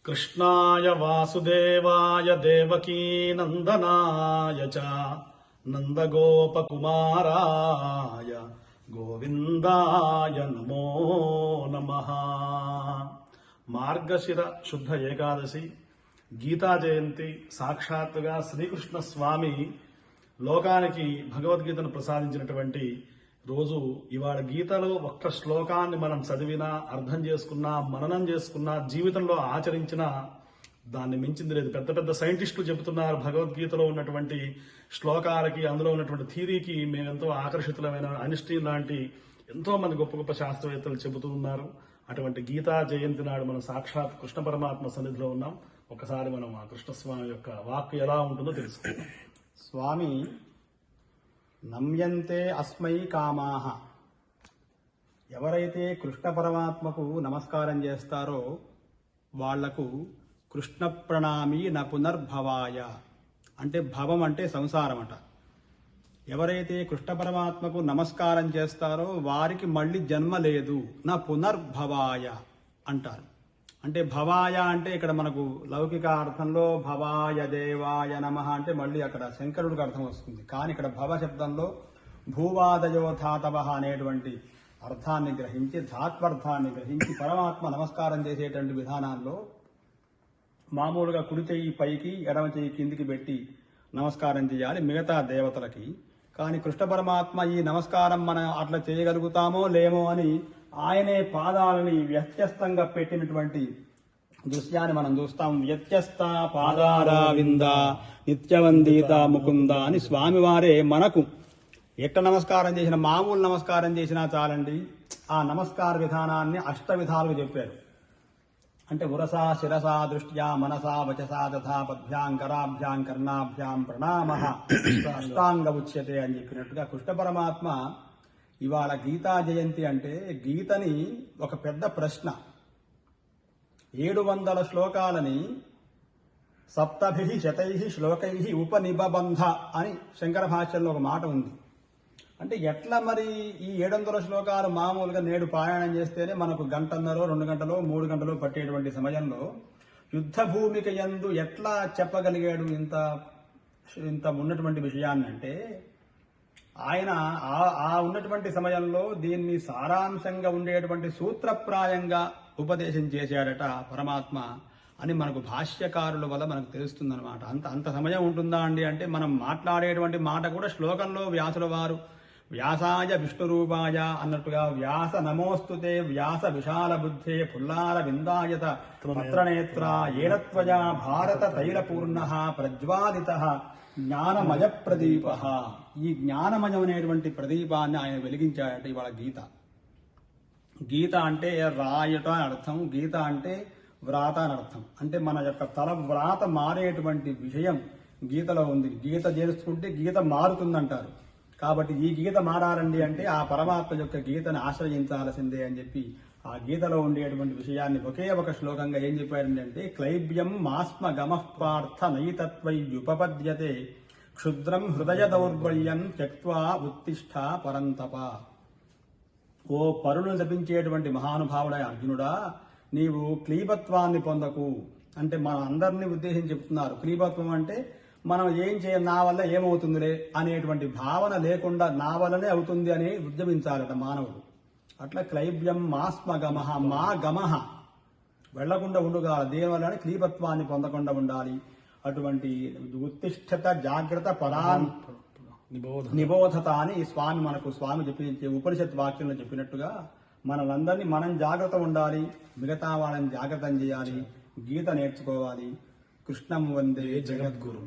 కృష్ణాయ వాసుదేవాయ దేవకీనందనాయ చ నందగోపకుమారాయ గోవిందాయ నమో నమః. మార్గశిర శుద్ధ ఏకాదశి గీతా జయంతి సాక్షాత్తుగా శ్రీకృష్ణ స్వామి లోకానికి భగవద్గీతను ప్రసాదించినటువంటి రోజు. ఇవాళ గీతలో ఒక్క శ్లోకాన్ని మనం చదివినా, అర్థం చేసుకున్నా, మననం చేసుకున్నా, జీవితంలో ఆచరించినా దాన్ని మించింది లేదు. పెద్ద పెద్ద సైంటిస్టులు చెబుతున్నారు భగవద్గీతలో ఉన్నటువంటి శ్లోకాలకి, అందులో ఉన్నటువంటి థీరీకి మేమెంతో ఆకర్షితులమైన. ఐన్స్టీన్ లాంటి ఎంతో మంది గొప్ప గొప్ప శాస్త్రవేత్తలు చెబుతూ ఉన్నారు. అటువంటి గీతా జయంతి నాడు మనం సాక్షాత్ కృష్ణ పరమాత్మ సన్నిధిలో ఉన్నాం. ఒకసారి మనం ఆ కృష్ణస్వామి యొక్క వాక్కు ఎలా ఉంటుందో తెలుసుకుందాం. స్వామి నమ్యంతే అస్మై కామాహ, ఎవరైతే కృష్ణ పరమాత్మకు నమస్కారం చేస్తారో వాళ్లకు కృష్ణ ప్రణామి న పునర్భవాయ, అంటే భవం అంటే సంసారం అట. ఎవరైతే కృష్ణ పరమాత్మకు నమస్కారం చేస్తారో వారికి మళ్ళీ జన్మ లేదు, నా పునర్భవాయ అంటారు. అంటే భవాయ అంటే ఇక్కడ మనకు లౌకిక అర్థంలో భవాయ దేవాయ నమః అంటే మళ్ళీ అక్కడ శంకరుడికి అర్థం వస్తుంది. కానీ ఇక్కడ భవ శబ్దంలో భూవాదయోధాతవ అనేటువంటి అర్థాన్ని గ్రహించి, ధాత్వర్థాన్ని గ్రహించి పరమాత్మ నమస్కారం చేసేటువంటి విధానాల్లో మామూలుగా కుడి చెయ్యి పైకి, ఎడమ చెయ్యి కిందికి పెట్టి నమస్కారం చేయాలి మిగతా దేవతలకి. కానీ కృష్ణ పరమాత్మ ఈ నమస్కారం మనం అట్లా చేయగలుగుతామో లేమో అని ఆయనే పాదాలని వ్యత్యస్తంగా పెట్టినటువంటి దృశ్యాన్ని మనం చూస్తాం. వ్యత్యస్త పాదారవింద నిత్యవందిత ముకుంద అని స్వామివారే మనకు ఎట్లా నమస్కారం చేసిన, మామూలు నమస్కారం చేసినా చాలండి, ఆ నమస్కార విధానాన్ని 8 విధాలుగా చెప్పారు. అంటే ఉరసా శిరసా దృష్ట్యా మనసా వచసా తథా పద్భ్యాం కరాభ్యాం కర్ణాభ్యాం ప్రణామః అష్టాంగ ఉచ్యతే అని చెప్పినట్టుగా కృష్ణ పరమాత్మ ఇవాళ గీతా జయంతి అంటే గీతని ఒక పెద్ద ప్రశ్న 700 శ్లోకాలని సప్తభిః శతైః శ్లోకైః ఉపనిబబంధ అని శంకర భాష్యంలో ఒక మాట ఉంది. అంటే ఎట్లా మరి ఈ 700 శ్లోకాలు మామూలుగా నేడు పారాయణం చేస్తేనే మనకు 1 గంటన్నర 2 గంటలో 3 గంటలో పట్టేటువంటి సమయంలో యుద్ధ భూమిక యందు ఎట్లా చెప్పగలిగాడు ఇంత ఉన్నటువంటి విషయాన్ని? అంటే ఆయన ఆ ఉన్నటువంటి సమయంలో దీన్ని సారాంశంగా ఉండేటువంటి సూత్రప్రాయంగా ఉపదేశం చేశాడట పరమాత్మ అని మనకు భాష్యకారుల వల్ల మనకు తెలుస్తుందన్నమాట. అంత సమయం ఉంటుందా అండి అంటే మనం మాట్లాడేటువంటి మాట కూడా శ్లోకంలో వ్యాసుల వారు వ్యాసాయ విష్ణురూపాయ అన్నట్టుగా వ్యాస నమోస్తుతే వ్యాస విశాల బుద్ధే పుల్లార విందాయత పత్రనేత్ర ఏనత్వయా భారత తైలపూర్ణ ప్రజ్వాలిత జ్ఞానమయ ప్రదీప. ఈ జ్ఞానమయం అనేటువంటి ప్రదీపాన్ని ఆయన వెలిగించాడట ఇవాళ గీత. గీత అంటే రాయట అని అర్థం, గీత అంటే వ్రాత అని అర్థం. అంటే మన యొక్క తల వ్రాత మారేటువంటి విషయం గీతలో ఉంది. గీత చేసుకుంటే గీత మారుతుందంటారు. కాబట్టి ఈ గీత మారాలండి అంటే ఆ పరమాత్మ యొక్క గీతను ఆశ్రయించాల్సిందే అని చెప్పి ఆ గీతలో ఉండేటువంటి విషయాన్ని ఒకే ఒక శ్లోకంగా ఏం చెప్పారండి అంటే క్లైబ్యం మాస్మ గమః పార్థ నైతత్వైయుపపద్యతే క్షుద్రం హృదయ దౌర్బల్యం త్యక్త్వా ఉత్తిష్ఠ పరంతప. ఓ పరులను జపించేటువంటి మహానుభావుడైన అర్జునుడా, నీవు క్లీబత్వాన్ని పొందకు. అంటే మన అందరినీ ఉద్దేశించి చెప్తున్నారు. క్లీబత్వం అంటే మనం ఏం నా వల్ల ఏమవుతుందిలే అనేటువంటి భావన లేకుండా నా వల్లనే అవుతుంది అని ఉద్యమించాలట మానవుడు. అట్లా క్లైబ్యం మాస్మ గమః, మా గమః వెళ్లకుండా ఉండుగాలి, దేవలని క్లీబత్వాన్ని పొందకుండా ఉండాలి. అటువంటి ఉత్తిష్ఠత జాగ్రత్త పరాన్ నిబోధత అని స్వామి చెప్పించే ఉపనిషత్ వాక్యంలో చెప్పినట్టుగా మనలందరినీ మనం జాగ్రత్త ఉండాలి, మిగతా వాళ్ళని జాగ్రత్త చేయాలి, గీత నేర్చుకోవాలి. కృష్ణం వందే జగద్గురు.